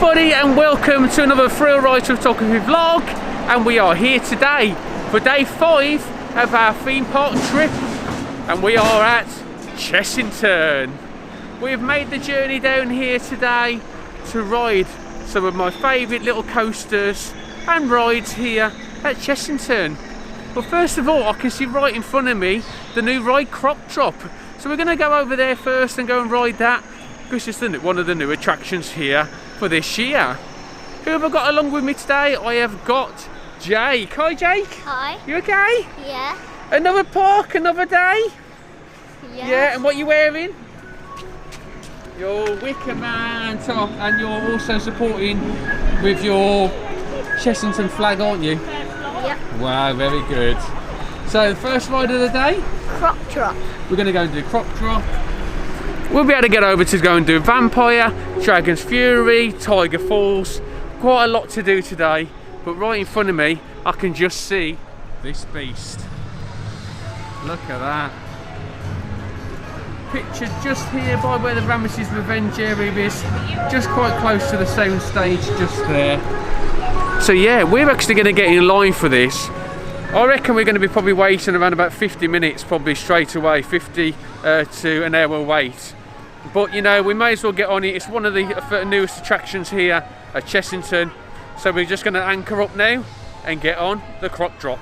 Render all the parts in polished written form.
everybody and welcome to another Thrillridesphotography vlog, and we are here today for day 5 of our theme park trip, and we are at Chessington. We've made the journey down here today to ride some of my favourite little coasters and rides here at Chessington. But first of all, I can see right in front of me the new ride Croc Drop, so we're going to go over there first and go and ride that, because it's one of the new attractions here for this year. Who have I got along with me today? I have got Jake. Hi Jake. Hi. You okay? Yeah. Another park, another day? Yeah. Yeah, and what are you wearing? Your Wicker Man top, and you're also supporting with your Chessington flag, aren't you? Yep. Wow, very good. So the first ride of the day? Croc Drop. We're going to go and do Croc Drop. We'll be able to get over to go and do Vampire, Dragon's Fury, Tiger Falls. Quite a lot to do today, but right in front of me I can just see this beast. Look at that. Pictured just here by where the Ramesses Revenge area is, just quite close to the sound stage just there. So yeah, we're actually going to get in line for this. I reckon we're going to be probably waiting around about 50 minutes, probably straight away, 50 to an hour wait. But you know, we may as well get on it. It's one of the newest attractions here at Chessington. So we're just going to anchor up now and get on the Croc Drop.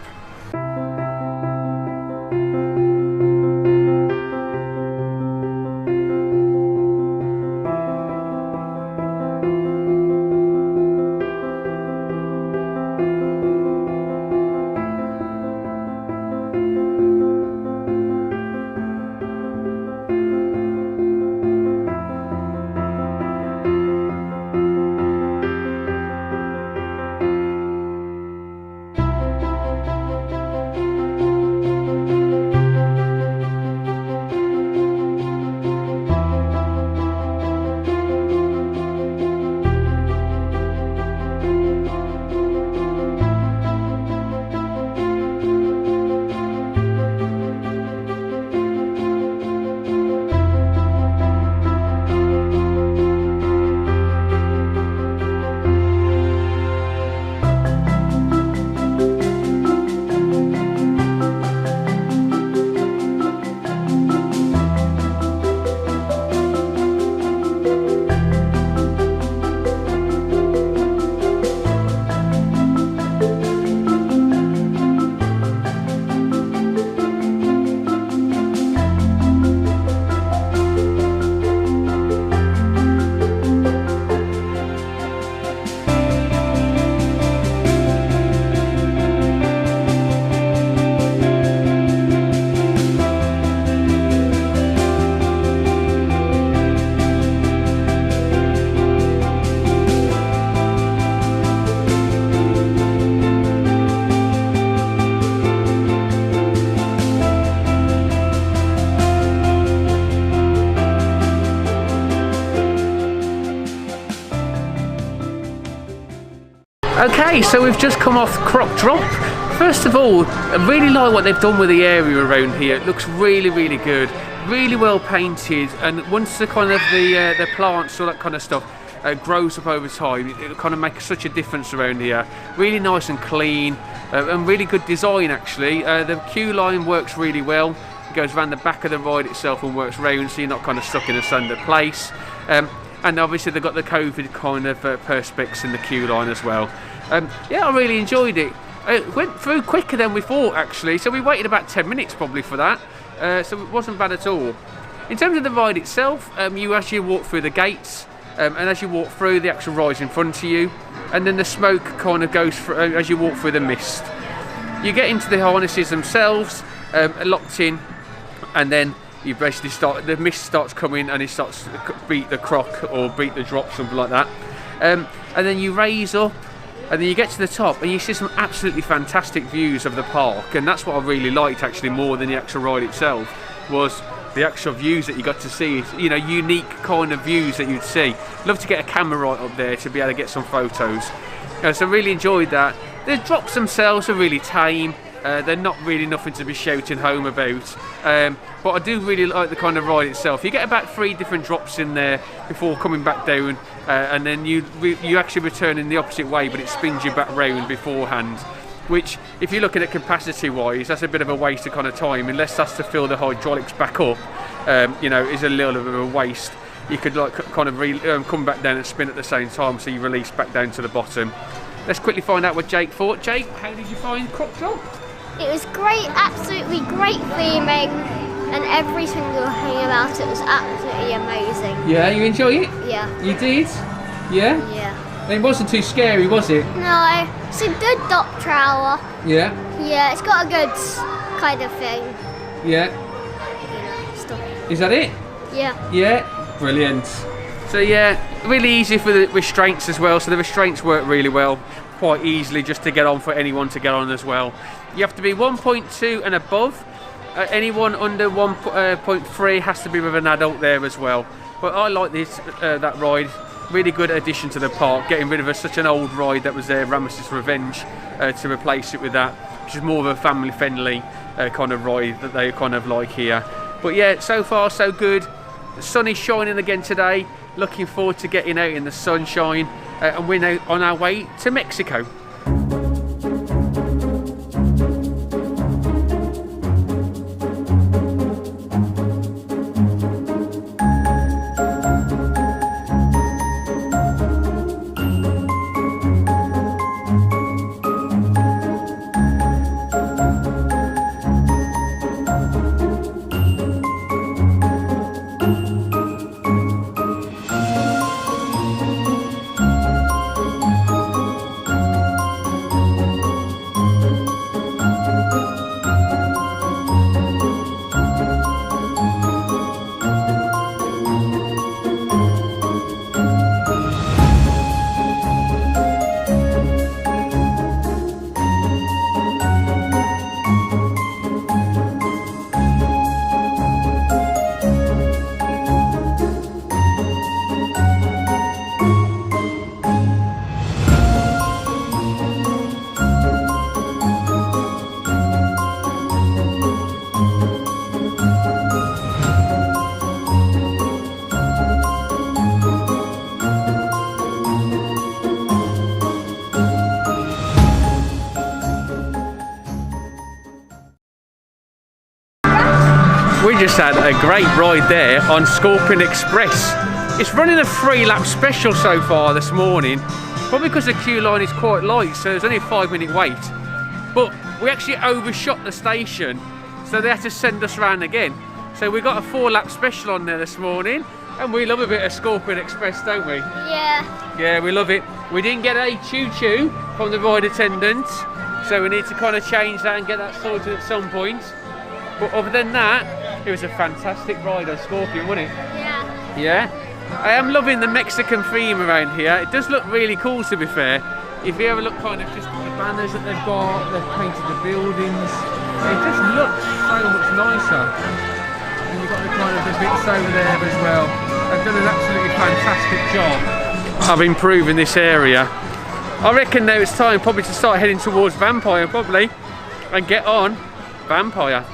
Okay, so we've just come off Croc Drop. First of all, I really like what they've done with the area around here. It looks really, really good, really well painted, and once the kind of the plants, all that kind of stuff grows up over time, it kind of makes such a difference around here. Really nice and clean, and really good design actually. The queue line works really well. It goes around the back of the ride itself and works round, so you're not kind of stuck in a standard place. And obviously they've got the COVID kind of perspex in the queue line as well. Yeah, I really enjoyed it. It went through quicker than we thought actually, so we waited about 10 minutes probably for that, so it wasn't bad at all. In terms of the ride itself, you actually walk through the gates, and as you walk through, the actual ride's in front of you, and then the smoke kind of goes through as you walk through the mist. You get into the harnesses themselves, locked in, and then you basically the mist starts coming and it starts to beat the croc or beat the drop, something like that. And then you raise up, and then you get to the top and you see some absolutely fantastic views of the park, and that's what I really liked actually more than the actual ride itself, was the actual views that you got to see, you know, unique kind of views that you'd see. Love to get a camera right up there to be able to get some photos. So I really enjoyed that. The drops themselves are really tame. They're not really nothing to be shouting home about, but I do really like the kind of ride itself. You get about 3 different drops in there before coming back down, and then you actually return in the opposite way, but it spins you back round beforehand. Which, if you're looking at capacity wise, that's a bit of a waste of kind of time, unless that's to fill the hydraulics back up. You know, is a little bit of a waste. You could like kind of come back down and spin at the same time, so you release back down to the bottom. Let's quickly find out what Jake thought. Jake, how did you find Croc Drop? It was great, absolutely great theming, and every single thing about it was absolutely amazing. Yeah, you enjoy it? Yeah. You did? Yeah? Yeah. It wasn't too scary, was it? No, it's a good dot trailer. Yeah? Yeah, it's got a good kind of thing. Yeah. You know, stuff. Is that it? Yeah. Yeah? Brilliant. So yeah, really easy for the restraints as well. So the restraints work really well, quite easily just to get on for anyone to get on as well. You have to be 1.2 and above. Anyone under 1.3 has to be with an adult there as well. But I like this that ride. Really good addition to the park, getting rid of such an old ride that was there, Ramesses Revenge, to replace it with that, which is more of a family friendly kind of ride that they kind of like here. But yeah, so far so good. The sun is shining again today. Looking forward to getting out in the sunshine, and we're now on our way to Mexico. We just had a great ride there on Scorpion Express. It's running a 3-lap special so far this morning, probably because the queue line is quite light, so there's only a 5-minute wait. But we actually overshot the station, so they had to send us round again. So we got a 4-lap special on there this morning, and we love a bit of Scorpion Express, don't we? Yeah. Yeah, we love it. We didn't get a choo-choo from the ride attendant, so we need to kind of change that and get that sorted at some point. But other than that, it was a fantastic ride on Scorpion, wasn't it? Yeah. Yeah? I am loving the Mexican theme around here. It does look really cool, to be fair. If you ever look kind of just at the banners that they've got, they've painted the buildings. It just looks so much nicer. And you've got the kind of the bits over there as well. They've done an absolutely fantastic job of improving this area. I reckon now it's time probably to start heading towards Vampire, probably, and get on Vampire.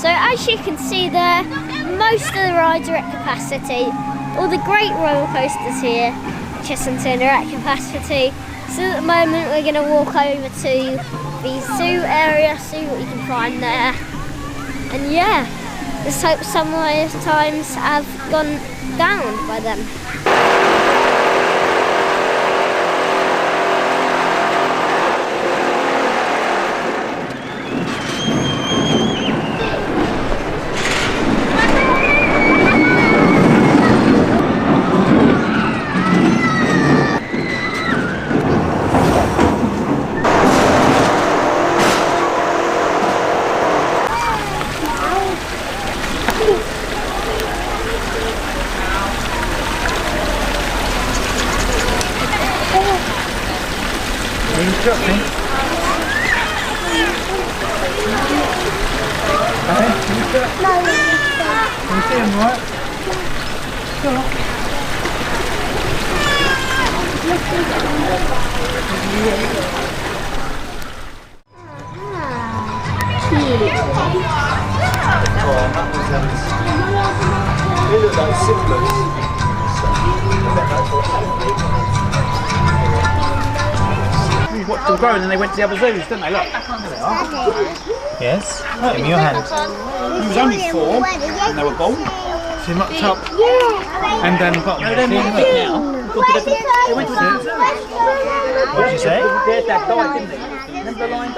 So as you can see there, most of the rides are at capacity. All the great roller coasters here. Chessington are at capacity. So at the moment we're going to walk over to the zoo area, see what we can find there. And yeah, let's hope some of those times have gone down by then. Can you see him right? They look like siblings. We watched them grow and then they went to the other zoos, didn't they? Look. There they are. Yes. Give me your hand. He was only 4 when they were born. See him up top? And then bottom. No, they're not now. They went to the zoo. What did you say? Their dad died, didn't he? Remember the line?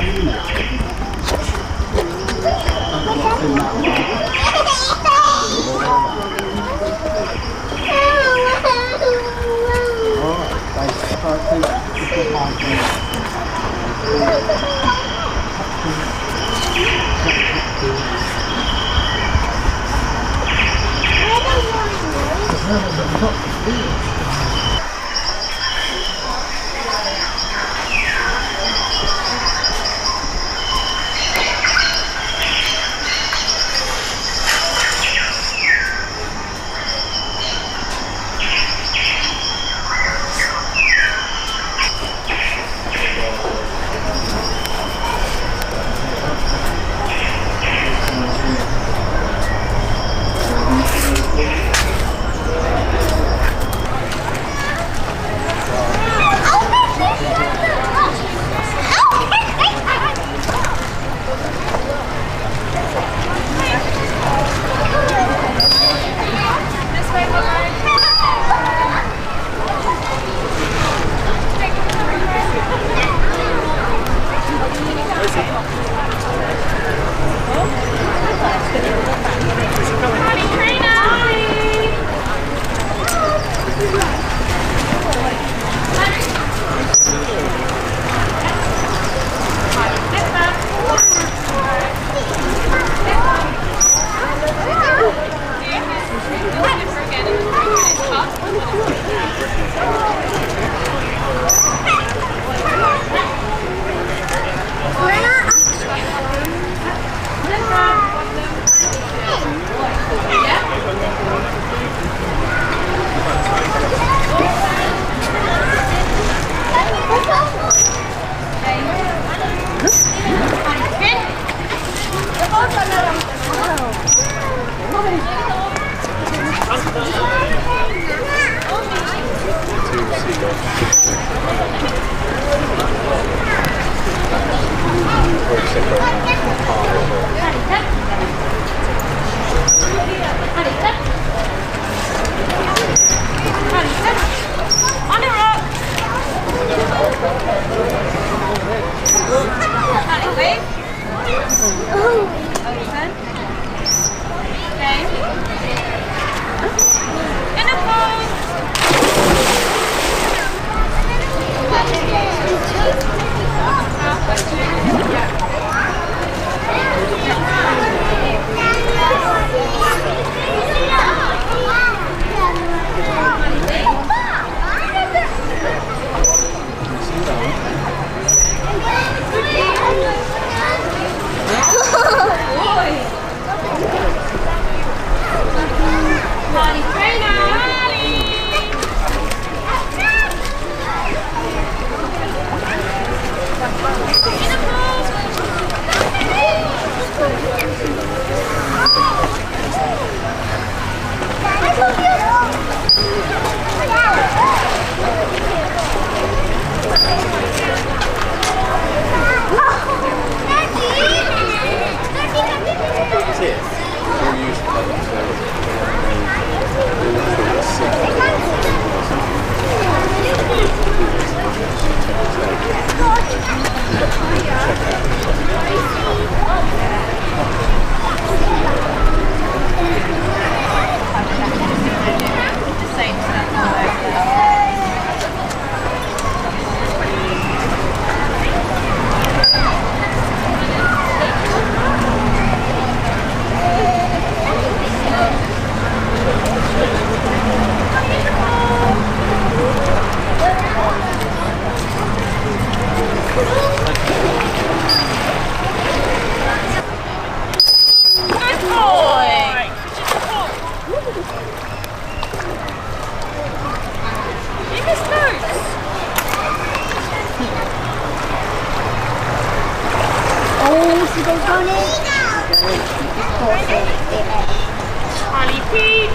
Holly Peach!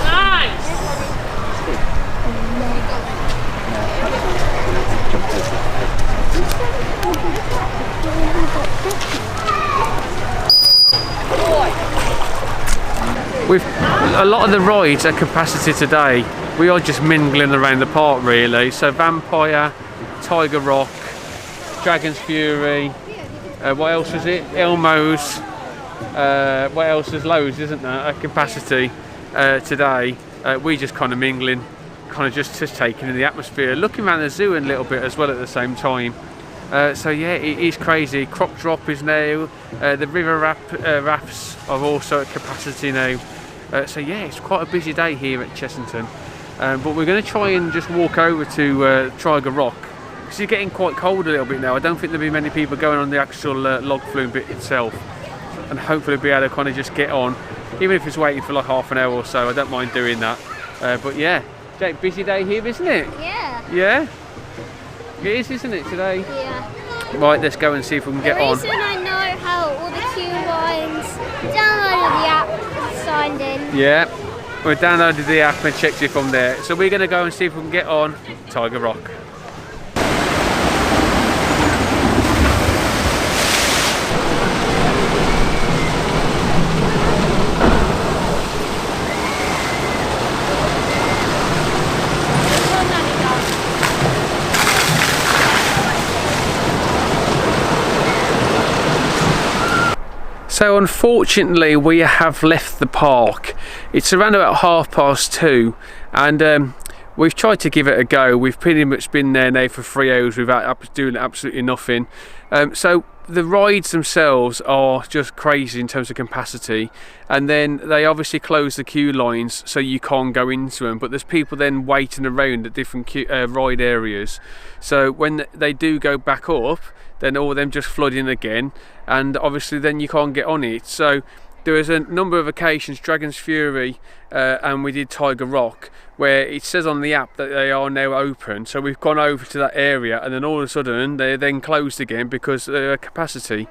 Nice! With a lot of the rides at capacity today, we are just mingling around the park really. So Vampire, Tiger Rock, Dragon's Fury, what else is it? Elmo's, what else? There's loads, isn't there, at capacity today. We just kind of mingling, kind of just taking in the atmosphere, looking around the zoo a little bit as well at the same time. So yeah, it is crazy. Croc Drop is now, the river rafts are also at capacity now. So yeah, it's quite a busy day here at Chessington. But we're going to try and just walk over to Tiger Rock, because it's getting quite cold a little bit now. I don't think there'll be many people going on the actual log flume bit itself, and hopefully be able to kind of just get on, even if it's waiting for like half an hour or so. I don't mind doing that. But yeah, Jake, busy day here, isn't it? Yeah. Yeah? It is, isn't it, today? Yeah. Right, let's go and see if we can get on. The reason I know how all the queue lines, downloaded the app, signed in. Yeah, we downloaded the app and checked it from there. So we're going to go and see if we can get on Tiger Rock. So unfortunately we have left the park. It's around about 2:30 and we've tried to give it a go. We've pretty much been there now for 3 hours without doing absolutely nothing. So the rides themselves are just crazy in terms of capacity, and then they obviously close the queue lines so you can't go into them, but there's people then waiting around at different ride areas. So when they do go back up, then all of them just flood in again, and obviously then you can't get on it. So there was a number of occasions, Dragon's Fury and we did Tiger Rock, where it says on the app that they are now open. So we've gone over to that area, and then all of a sudden they're then closed again because of their capacity.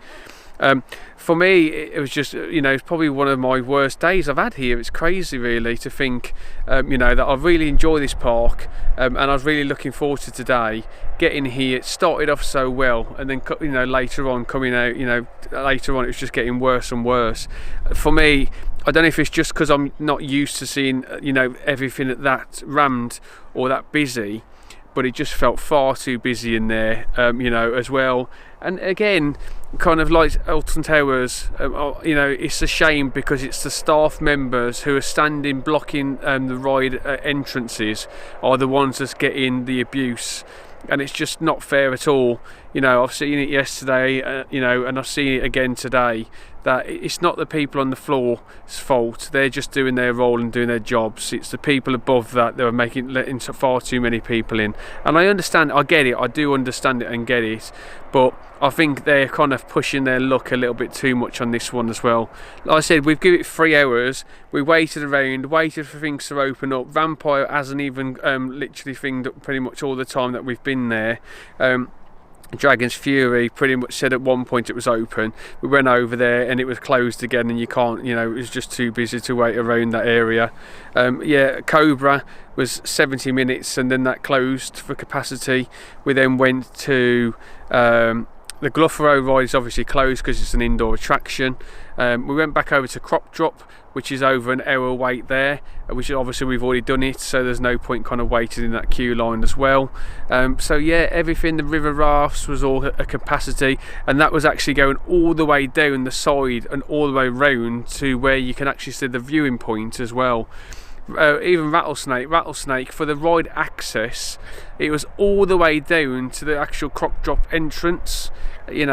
For me, it was just, it's probably one of my worst days I've had here. It's crazy really to think, that I really enjoy this park, and I was really looking forward to today. Getting here, it started off so well, and then later on coming out, later on it was just getting worse and worse. For me, I don't know if it's just because I'm not used to seeing, everything that rammed or that busy, but it just felt far too busy in there, as well. And again, kind of like Alton Towers, it's a shame because it's the staff members who are standing blocking the ride entrances are the ones that's getting the abuse, and it's just not fair at all. I've seen it yesterday, and I've seen it again today, that it's not the people on the floor's fault. They're just doing their role and doing their jobs. It's the people above that are letting far too many people in. And I understand, I get it, I do understand it and get it, but I think they're kind of pushing their luck a little bit too much on this one as well. Like I said, we've given it 3 hours. We waited around, waited for things to open up. Vampire hasn't even literally thinged up pretty much all the time that we've been there. Dragon's Fury pretty much said at one point it was open. We went over there and it was closed again, and you can't, it was just too busy to wait around that area. Cobra was 70 minutes and then that closed for capacity. We then went to the Gluffaro ride is obviously closed because it's an indoor attraction. We went back over to Croc Drop, which is over an hour wait there, which obviously we've already done it, so there's no point kind of waiting in that queue line as well. So yeah, everything, the river rafts was all at capacity, and that was actually going all the way down the side and all the way round to where you can actually see the viewing point as well. Even Rattlesnake for the ride access, it was all the way down to the actual Croc Drop entrance. It's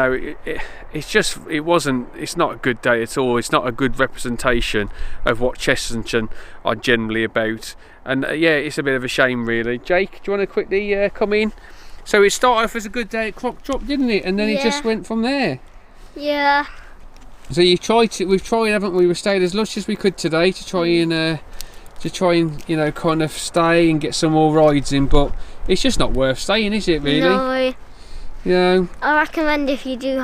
not a good day at all. It's not a good representation of what Chessington are generally about, and it's a bit of a shame really. Jake, do you want to quickly come in? So it started off as a good day at Croc Drop, didn't it? And then it just went from there. Yeah. So we've tried, haven't we? We've stayed as much as we could today to try and kind of stay and get some more rides in, but it's just not worth staying, is it really? No. Yeah. I recommend if you do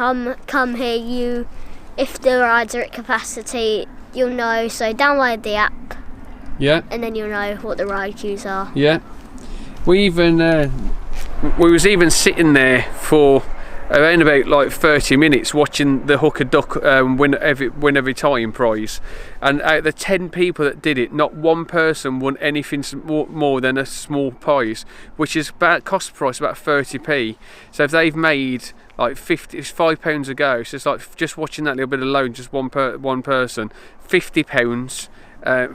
come here, if the rides are at capacity, you'll know. So download the app, Yeah. and then you'll know what the ride queues are. Yeah. We was even sitting there for around about like 30 minutes watching the hooker duck win every time prize, and out of the 10 people that did it, not one person won anything more than a small prize, which is about cost price about 30p. So if they've made like it's £5 a go, so it's like just watching that little bit alone, just one person, £50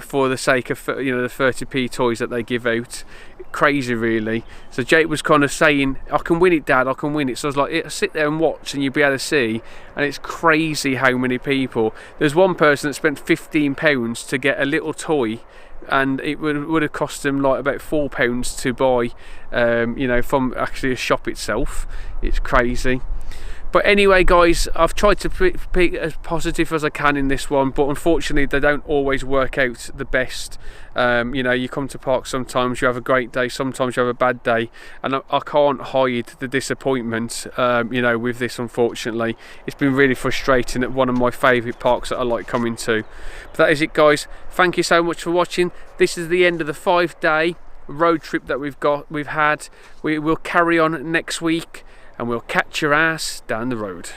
for the sake of the 30p toys that they give out. Crazy, really. So Jake was kind of saying, I can win it, Dad, I can win it. So I was like, sit there and watch and you'll be able to see. And it's crazy how many people. There's one person that spent £15 to get a little toy, and it would have cost them like about £4 to buy, from actually a shop itself. It's crazy. But anyway, guys, I've tried to be as positive as I can in this one, but unfortunately they don't always work out the best. You come to park, sometimes you have a great day, sometimes you have a bad day, and I can't hide the disappointment with this. Unfortunately, it's been really frustrating at one of my favourite parks that I like coming to. But that is it, guys. Thank you so much for watching. This is the end of the 5-day road trip that we've had. We will carry on next week, and we'll catch your ass down the road.